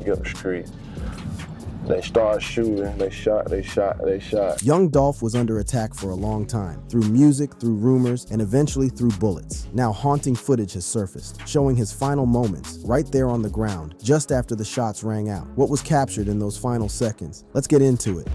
get up the street. They started shooting, they shot. Young Dolph was under attack for a long time, through music, through rumors, and eventually through bullets. Now haunting footage has surfaced, showing his final moments, right there on the ground, just after the shots rang out. What was captured in those final seconds? Let's get into it.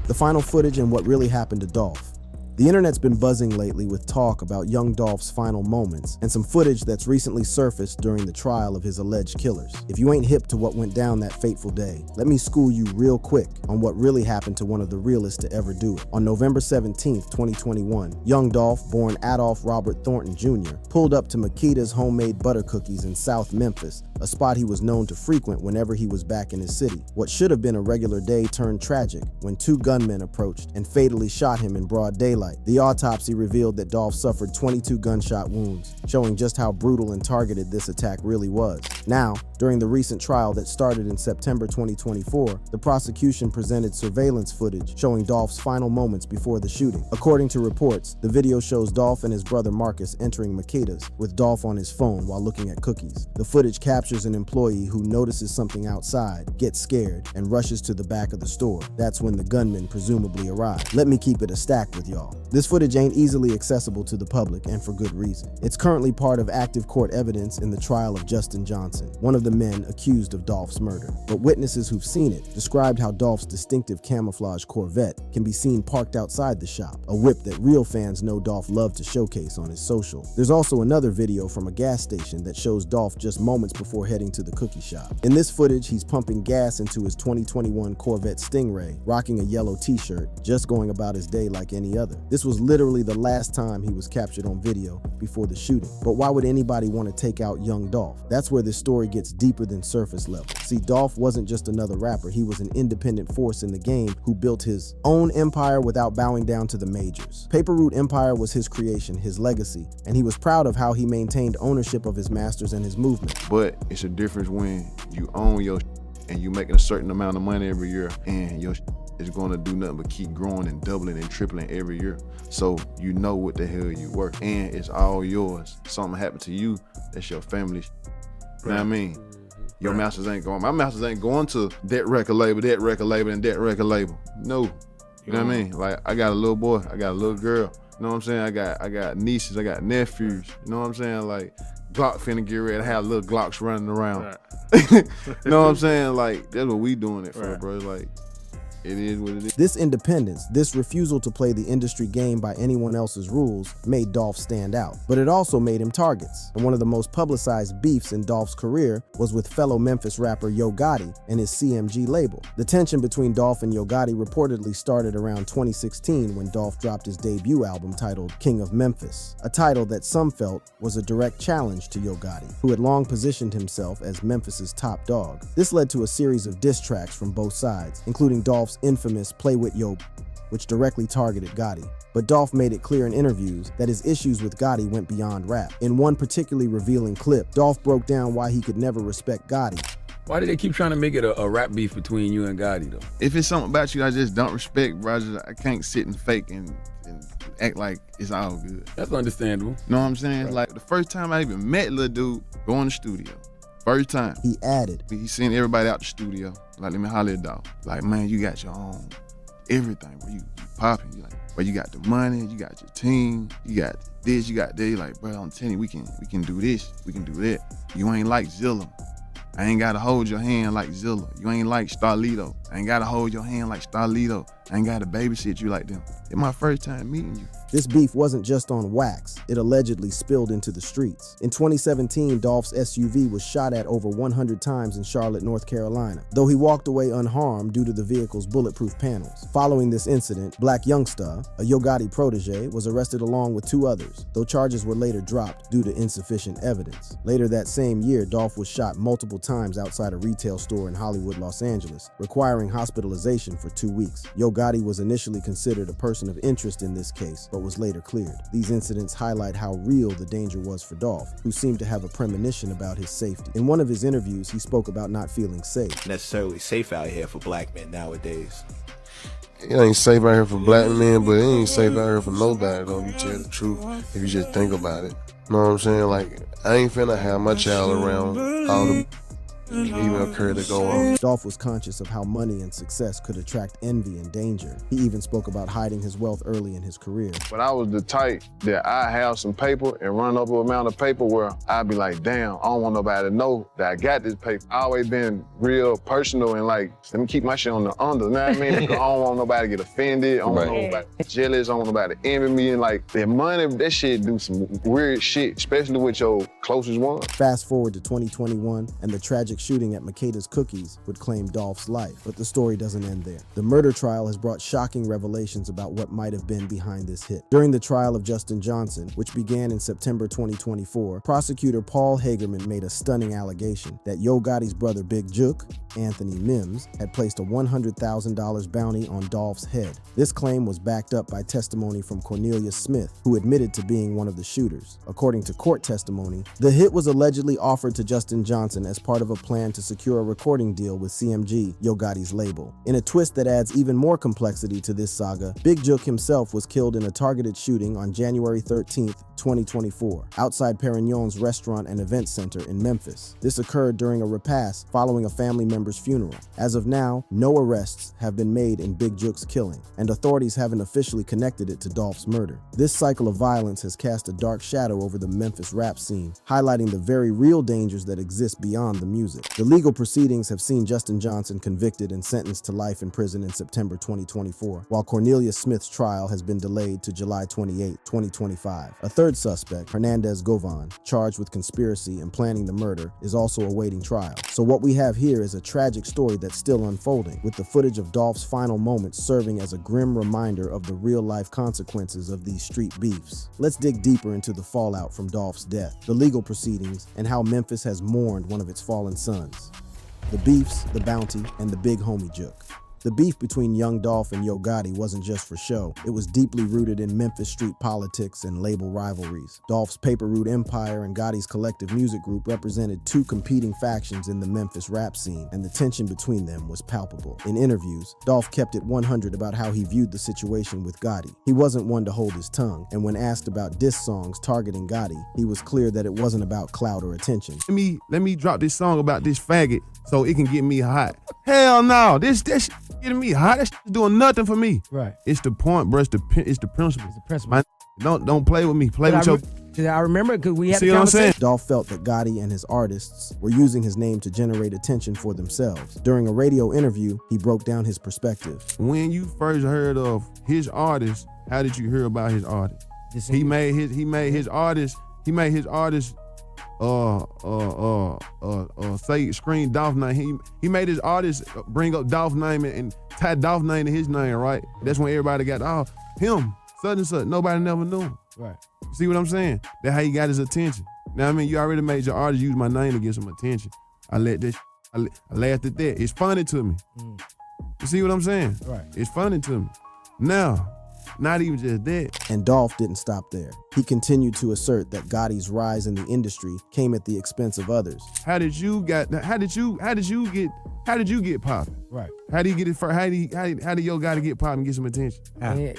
The final footage and what really happened to Dolph. The internet's been buzzing lately with talk about young Dolph's final moments and some footage that's recently surfaced during the trial of his alleged killers. If you ain't hip to what went down that fateful day, let me school you real quick on what really happened to one of the realest to ever do it. On November 17th, 2021, young Dolph, born Adolph Robert Thornton Jr., pulled up to Makita's homemade butter cookies in South Memphis, a spot he was known to frequent whenever he was back in his city. What should have been a regular day turned tragic when two gunmen approached and fatally shot him in broad daylight. The autopsy revealed that Dolph suffered 22 gunshot wounds, showing just how brutal and targeted this attack really was. Now, during the recent trial that started in September 2024, the prosecution presented surveillance footage showing Dolph's final moments before the shooting. According to reports, the video shows Dolph and his brother Marcus entering Makita's, with Dolph on his phone while looking at cookies. The footage captures an employee who notices something outside, gets scared, and rushes to the back of the store. That's when the gunmen presumably arrive. Let me keep it a stack with y'all. This footage ain't easily accessible to the public, and for good reason. It's currently part of active court evidence in the trial of Justin Johnson, one of the men accused of Dolph's murder. But witnesses who've seen it described how Dolph's distinctive camouflage Corvette can be seen parked outside the shop, a whip that real fans know Dolph loved to showcase on his social. There's also another video from a gas station that shows Dolph just moments before heading to the cookie shop. In this footage, he's pumping gas into his 2021 Corvette Stingray, rocking a yellow t-shirt, just going about his day like any other. This was literally the last time he was captured on video before the shooting. But why would anybody want to take out young Dolph? That's where this story gets deeper than surface level. See, Dolph wasn't just another rapper, he was an independent force in the game who built his own empire without bowing down to the majors. Paper Route Empire was his creation, his legacy, and he was proud of how he maintained ownership of his masters and his movement. But it's a difference when you own your and you making a certain amount of money every year and your is going to do nothing but keep growing and doubling and tripling every year. So you know what the hell you worth and it's all yours. Something happened to you, that's your family. You know what I mean? Your masters ain't going, my masters ain't going to that record label, and that record label. No. You know what I mean? Like I got a little boy, I got a little girl. You know what I'm saying? I got nieces, I got nephews. You know what I'm saying? Like Glock finna get ready to have little Glocks running around. Right. You know what I'm saying? Like that's what we doing it for, bro. Like it is what it is. This independence, this refusal to play the industry game by anyone else's rules made Dolph stand out, but it also made him targets. And one of the most publicized beefs in Dolph's career was with fellow Memphis rapper Yo Gotti and his CMG label. The tension between Dolph and Yo Gotti reportedly started around 2016 when Dolph dropped his debut album titled King of Memphis, a title that some felt was a direct challenge to Yo Gotti, who had long positioned himself as Memphis's top dog. This led to a series of diss tracks from both sides, including Dolph's infamous Play With Yo, which directly targeted Gotti. But Dolph made it clear in interviews that his issues with Gotti went beyond rap. In one particularly revealing clip, Dolph broke down why he could never respect Gotti. Why do they keep trying to make it a rap beef between you and Gotti though? If it's something about you I just don't respect, bro, I can't sit and fake and act like it's all good. That's understandable. Know what I'm saying? Right. Like the first time I even met little dude, go in the studio. First time. He added. He sent everybody out the studio. Like, let me holler at Dolph. Like, man, you got your own everything, bro. You popping. You like, bro, you got the money, you got your team, you got this, you got that. You like, bro, I'm telling you, we can do this, we can do that. You ain't like Zilla. I ain't gotta hold your hand like Zilla. You ain't like Starlito. I ain't gotta hold your hand like Starlito. I ain't gotta babysit you like them. It's my first time meeting you. This beef wasn't just on wax, it allegedly spilled into the streets. In 2017, Dolph's SUV was shot at over 100 times in Charlotte, North Carolina, though he walked away unharmed due to the vehicle's bulletproof panels. Following this incident, Black Youngsta, a Yo Gotti protege, was arrested along with two others, though charges were later dropped due to insufficient evidence. Later that same year, Dolph was shot multiple times outside a retail store in Hollywood, Los Angeles, requiring hospitalization for 2 weeks. Yo Gotti was initially considered a person of interest in this case, but was later cleared. These incidents highlight how real the danger was for Dolph, who seemed to have a premonition about his safety. In one of his interviews, he spoke about not feeling safe. Necessarily safe out here for black men nowadays. It ain't safe out here for black men, but it ain't safe out here for nobody, though, if you tell the truth, if you just think about it. You know what I'm saying? Like, I ain't finna have my child around all the even occurred to go on. Dolph was conscious of how money and success could attract envy and danger. He even spoke about hiding his wealth early in his career. But I was the type that I have some paper and run up an amount of paper where I'd be like, damn, I don't want nobody to know that I got this paper. I always been real personal and like, let me keep my shit on the under, you know what I mean? Because I don't want nobody to get offended, I don't want nobody to get jealous, I don't want nobody to envy me. And like, that money, that shit do some weird shit, especially with your closest one. Fast forward to 2021, and the tragic shooting at Makeda's Cookies would claim Dolph's life. But the story doesn't end there. The murder trial has brought shocking revelations about what might have been behind this hit. During the trial of Justin Johnson, which began in September 2024, prosecutor Paul Hagerman made a stunning allegation that Yo Gotti's brother Big Juke, Anthony Mims, had placed a $100,000 bounty on Dolph's head. This claim was backed up by testimony from Cornelius Smith, who admitted to being one of the shooters. According to court testimony, the hit was allegedly offered to Justin Johnson as part of a plan to secure a recording deal with CMG, Yo Gotti's label. In a twist that adds even more complexity to this saga, Big Juke himself was killed in a targeted shooting on January 13th, 2024, outside Perignon's restaurant and event center in Memphis. This occurred during a repast following a family member's funeral. As of now, no arrests have been made in Big Juke's killing, and authorities haven't officially connected it to Dolph's murder. This cycle of violence has cast a dark shadow over the Memphis rap scene, highlighting the very real dangers that exist beyond the music. The legal proceedings have seen Justin Johnson convicted and sentenced to life in prison in September 2024, while Cornelius Smith's trial has been delayed to July 28, 2025. A third suspect, Hernandez Govan, charged with conspiracy and planning the murder, is also awaiting trial. So what we have here is a tragic story that's still unfolding, with the footage of Dolph's final moments serving as a grim reminder of the real-life consequences of these street beefs. Let's dig deeper into the fallout from Dolph's death, the legal proceedings, and how Memphis has mourned one of its fallen sons. The beefs, the bounty, and the big homie Juke. The beef between Young Dolph and Yo Gotti wasn't just for show. It was deeply rooted in Memphis street politics and label rivalries. Dolph's Paper Route Empire and Gotti's Collective Music Group represented two competing factions in the Memphis rap scene, and the tension between them was palpable. In interviews, Dolph kept it 100 about how he viewed the situation with Gotti. He wasn't one to hold his tongue, and when asked about diss songs targeting Gotti, he was clear that it wasn't about clout or attention. Let me drop this song about this faggot so it can get me hot. Hell no, this getting me hot. That shit doing nothing for me. Right. It's the point, bro. It's the principle. It's the principle. Don't play with me. Play with your. I remember because we had See the what I'm conversation. saying? Dolph felt that Gotti and his artists were using his name to generate attention for themselves. During a radio interview, he broke down his perspective. When you first heard of his artist, how did you hear about his artist? He made his artist say screen Dolph name. He made his artist bring up Dolph name and tie Dolph name to his name, right? That's when everybody got him, such and such. Nobody never knew him. Right. See what I'm saying? That's how he got his attention. Now I mean, you already made your artist use my name to get some attention. I laughed at that. It's funny to me. You see what I'm saying? Right. It's funny to me. Now, not even just that. And Dolph didn't stop there. He continued to assert that Gotti's rise in the industry came at the expense of others. How did you get popping? Right. How did he get it first? How did Yo Gotti get popping and get some attention? Yeah.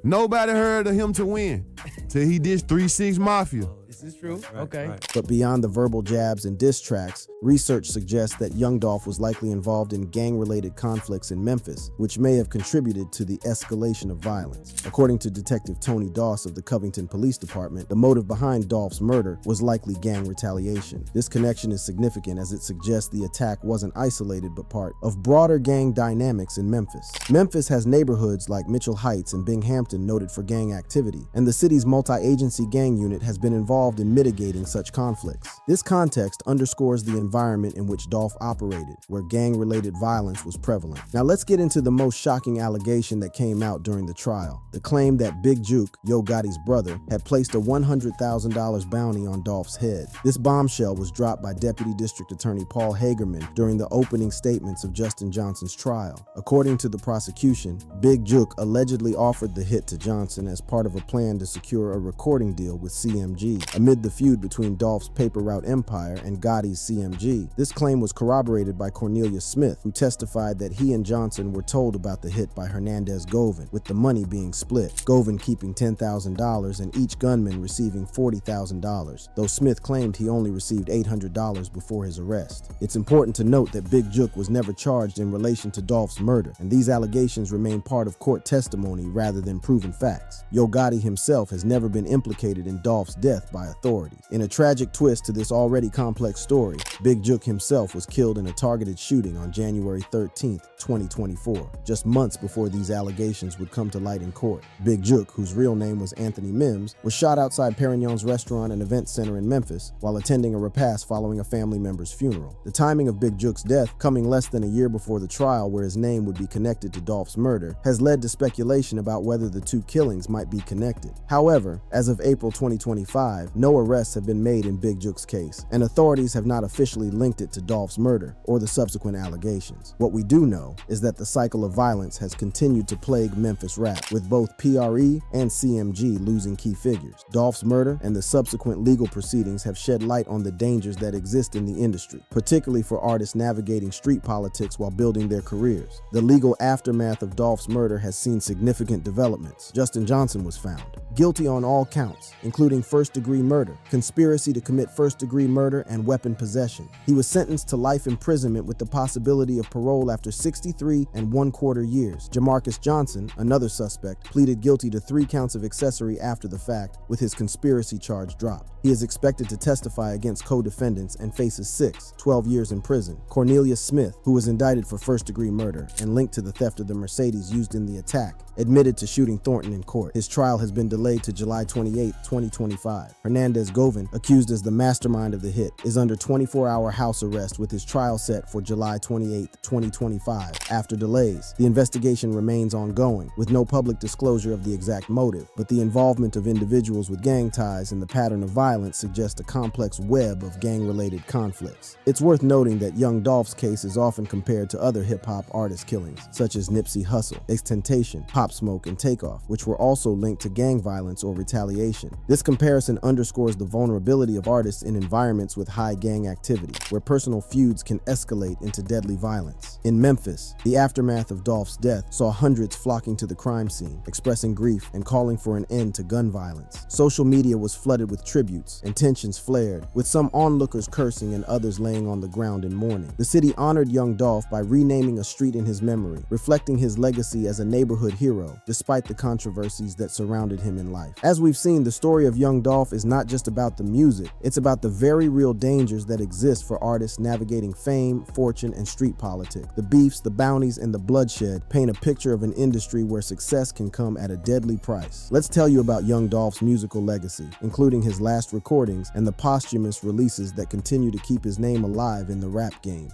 Nobody heard of him to win till he dissed 3-6 Mafia. This is true. Okay. But beyond the verbal jabs and diss tracks, research suggests that Young Dolph was likely involved in gang-related conflicts in Memphis, which may have contributed to the escalation of violence. According to Detective Tony Doss of the Covington Police Department, the motive behind Dolph's murder was likely gang retaliation. This connection is significant as it suggests the attack wasn't isolated but part of broader gang dynamics in Memphis. Memphis has neighborhoods like Mitchell Heights and Binghamton noted for gang activity, and the city's multi-agency gang unit has been involved in mitigating such conflicts. This context underscores the environment in which Dolph operated, where gang-related violence was prevalent. Now let's get into the most shocking allegation that came out during the trial, the claim that Big Juke, Yo Gotti's brother, had placed a $100,000 bounty on Dolph's head. This bombshell was dropped by Deputy District Attorney Paul Hagerman during the opening statements of Justin Johnson's trial. According to the prosecution, Big Juke allegedly offered the hit to Johnson as part of a plan to secure a recording deal with CMG. Amid the feud between Dolph's Paper Route Empire and Gotti's CMG, this claim was corroborated by Cornelius Smith, who testified that he and Johnson were told about the hit by Hernandez Govan, with the money being split, Govan keeping $10,000 and each gunman receiving $40,000, though Smith claimed he only received $800 before his arrest. It's important to note that Big Jook was never charged in relation to Dolph's murder, and these allegations remain part of court testimony rather than proven facts. Yo Gotti himself has never been implicated in Dolph's death by authorities. In a tragic twist to this already complex story, Big Jook himself was killed in a targeted shooting on January 13, 2024, just months before these allegations would come to light in court. Big Jook, whose real name was Anthony Mims, was shot outside Perignon's Restaurant and Event Center in Memphis while attending a repast following a family member's funeral. The timing of Big Jook's death, coming less than a year before the trial where his name would be connected to Dolph's murder, has led to speculation about whether the two killings might be connected. However, as of April 2025, no arrests have been made in Big Jook's case, and authorities have not officially linked it to Dolph's murder or the subsequent allegations. What we do know is that the cycle of violence has continued to plague Memphis rap, with both PRE and CMG losing key figures. Dolph's murder and the subsequent legal proceedings have shed light on the dangers that exist in the industry, particularly for artists navigating street politics while building their careers. The legal aftermath of Dolph's murder has seen significant developments. Justin Johnson was found guilty on all counts, including first-degree murder, conspiracy to commit first-degree murder, and weapon possession. He was sentenced to life imprisonment with the possibility of parole after 63 1/4 years. Jamarcus Johnson, another suspect, pleaded guilty to 3 counts of accessory after the fact, with his conspiracy charge dropped. He is expected to testify against co-defendants and faces 12 years in prison. Cornelius Smith, who was indicted for first-degree murder and linked to the theft of the Mercedes used in the attack, admitted to shooting Thornton in court. His trial has been delayed to July 28, 2025. Hernandez Govan, accused as the mastermind of the hit, is under 24-hour house arrest with his trial set for July 28, 2025. After delays, the investigation remains ongoing, with no public disclosure of the exact motive, but the involvement of individuals with gang ties and the pattern of violence suggests a complex web of gang-related conflicts. It's worth noting that Young Dolph's case is often compared to other hip-hop artist killings, such as Nipsey Hussle, XXXTentacion, Pop Smoke, and Takeoff, which were also linked to gang violence or retaliation. This comparison underscores the vulnerability of artists in environments with high gang activity, where personal feuds can escalate into deadly violence. In Memphis, the aftermath of Dolph's death saw hundreds flocking to the crime scene, expressing grief and calling for an end to gun violence. Social media was flooded with tributes, and tensions flared, with some onlookers cursing and others laying on the ground in mourning. The city honored Young Dolph by renaming a street in his memory, reflecting his legacy as a neighborhood hero, despite the controversies that surrounded him in life. As we've seen, the story of Young Dolph is not just about the music, it's about the very real dangers that exist for artists navigating fame, fortune, and street politics. The beefs, the bounties, and the bloodshed paint a picture of an industry where success can come at a deadly price. Let's tell you about Young Dolph's musical legacy, including his last recordings and the posthumous releases that continue to keep his name alive in the rap game.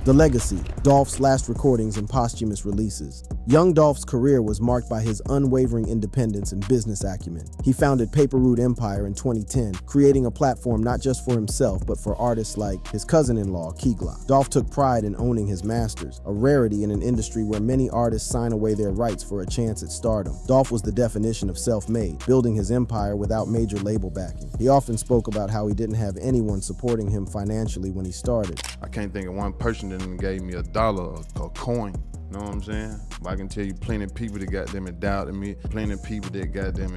The legacy, Dolph's last recordings and posthumous releases. Young Dolph's career was marked by his unwavering independence and business acumen. He founded Paper Route Empire in 2010, creating a platform not just for himself, but for artists like his cousin-in-law, Key Glock. Dolph took pride in owning his masters, a rarity in an industry where many artists sign away their rights for a chance at stardom. Dolph was the definition of self-made, building his empire without major label backing. He often spoke about how he didn't have anyone supporting him financially when he started. I can't think of one person that gave me $1 or a coin. You know what I'm saying? But I can tell you plenty of people that got them and doubted me. Plenty of people that got them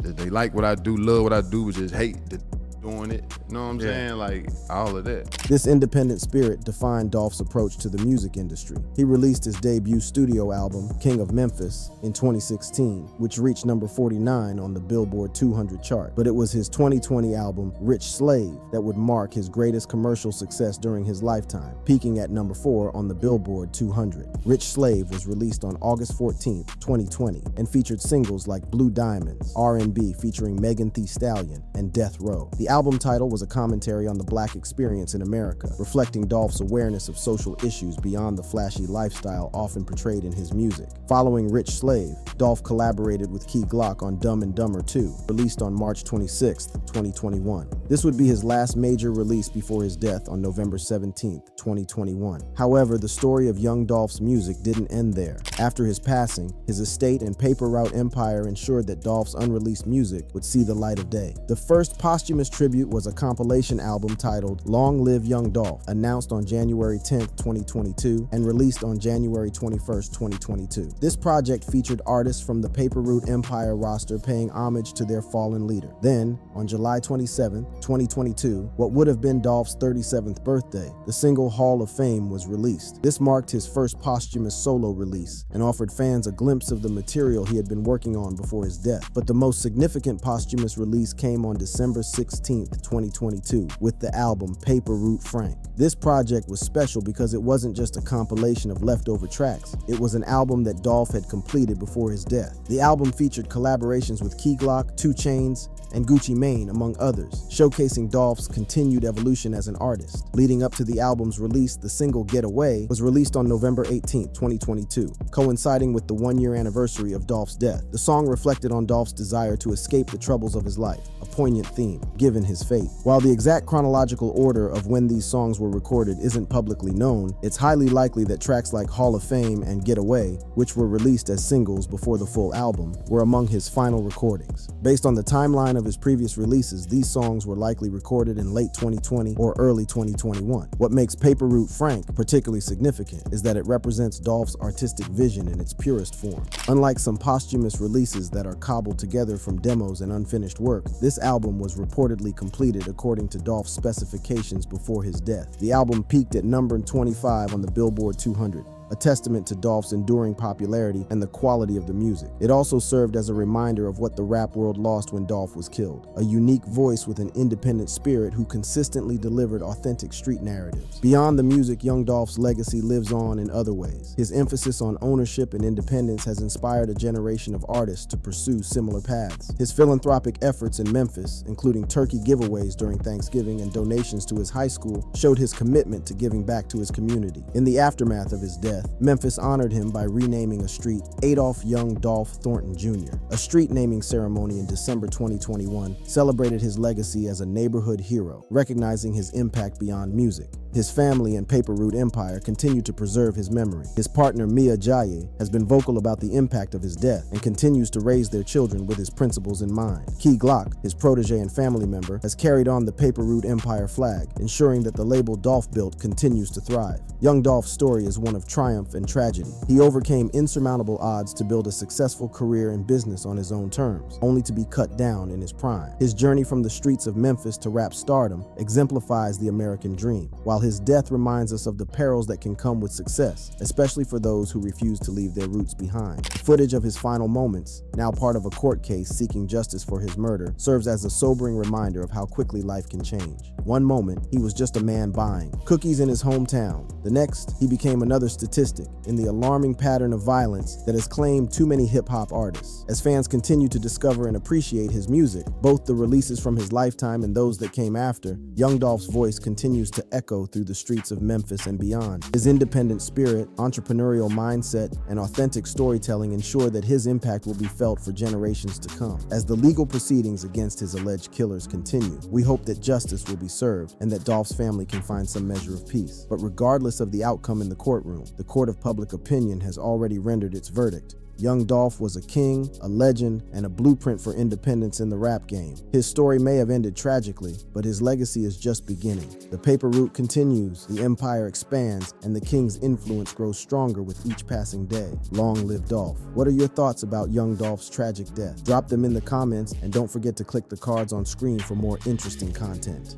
that they like what I do, love what I do, but just hate the doing it. You know what I'm saying? Like all of that. This independent spirit defined Dolph's approach to the music industry. He released his debut studio album, King of Memphis, in 2016, which reached number 49 on the Billboard 200 chart. But it was his 2020 album, Rich Slave, that would mark his greatest commercial success during his lifetime, peaking at number 4 on the Billboard 200. Rich Slave was released on August 14, 2020, and featured singles like Blue Diamonds, R&B featuring Megan Thee Stallion, and Death Row. The album title was a commentary on the Black experience in America, reflecting Dolph's awareness of social issues beyond the flashy lifestyle often portrayed in his music. Following Rich Slave, Dolph collaborated with Key Glock on Dumb and Dumber 2, released on March 26, 2021. This would be his last major release before his death on November 17, 2021. However, the story of young Dolph's music didn't end there. After his passing, his estate and paper route empire ensured that Dolph's unreleased music would see the light of day. The first posthumous tribute was a compilation album titled Long Live Young Dolph, announced on January 10, 2022, and released on January 21, 2022. This project featured artists from the Paper Route Empire roster paying homage to their fallen leader. Then, on July 27, 2022, what would have been Dolph's 37th birthday, the single Hall of Fame was released. This marked his first posthumous solo release and offered fans a glimpse of the material he had been working on before his death. But the most significant posthumous release came on December 16, 2022, with the album Paper Route Frank. This project was special because it wasn't just a compilation of leftover tracks. It was an album that Dolph had completed before his death. The album featured collaborations with Key Glock, 2 Chainz, and Gucci Mane, among others, showcasing Dolph's continued evolution as an artist. Leading up to the album's release, the single Get Away was released on November 18, 2022, coinciding with the 1-year anniversary of Dolph's death. The song reflected on Dolph's desire to escape the troubles of his life, a poignant theme, given his fate. While the exact chronological order of when these songs were recorded isn't publicly known, it's highly likely that tracks like Hall of Fame and Get Away, which were released as singles before the full album, were among his final recordings. Based on the timeline of his previous releases, these songs were likely recorded in late 2020 or early 2021. What makes Paper Route Frank particularly significant is that it represents Dolph's artistic vision in its purest form. Unlike some posthumous releases that are cobbled together from demos and unfinished work, this album was reportedly completed according to Dolph's specifications before his death. The album peaked at number 25 on the Billboard 200. A testament to Dolph's enduring popularity and the quality of the music. It also served as a reminder of what the rap world lost when Dolph was killed. A unique voice with an independent spirit who consistently delivered authentic street narratives. Beyond the music, young Dolph's legacy lives on in other ways. His emphasis on ownership and independence has inspired a generation of artists to pursue similar paths. His philanthropic efforts in Memphis, including turkey giveaways during Thanksgiving and donations to his high school, showed his commitment to giving back to his community. In the aftermath of his death, Memphis honored him by renaming a street Adolph Young Dolph Thornton Jr. A street naming ceremony in December 2021 celebrated his legacy as a neighborhood hero, recognizing his impact beyond music. His family and Paper Route Empire continue to preserve his memory. His partner Mia Jaye has been vocal about the impact of his death and continues to raise their children with his principles in mind. Key Glock, his protege and family member, has carried on the Paper Route Empire flag, ensuring that the label Dolph built continues to thrive. Young Dolph's story is one of triumph and tragedy. He overcame insurmountable odds to build a successful career in business on his own terms, only to be cut down in his prime. His journey from the streets of Memphis to rap stardom exemplifies the American dream, while his death reminds us of the perils that can come with success, especially for those who refuse to leave their roots behind. Footage of his final moments, now part of a court case seeking justice for his murder, serves as a sobering reminder of how quickly life can change. One moment, he was just a man buying cookies in his hometown. The next, he became another statistic in the alarming pattern of violence that has claimed too many hip-hop artists. As fans continue to discover and appreciate his music, both the releases from his lifetime and those that came after, Young Dolph's voice continues to echo through the streets of Memphis and beyond. His independent spirit, entrepreneurial mindset, and authentic storytelling ensure that his impact will be felt for generations to come. As the legal proceedings against his alleged killers continue, we hope that justice will be served and that Dolph's family can find some measure of peace. But regardless of the outcome in the courtroom, the court of public opinion has already rendered its verdict. Young Dolph was a king, a legend, and a blueprint for independence in the rap game. His story may have ended tragically, but his legacy is just beginning. The Paper Route continues, the empire expands, and the king's influence grows stronger with each passing day. Long live Dolph. What are your thoughts about Young Dolph's tragic death? Drop them in the comments, and don't forget to click the cards on screen for more interesting content.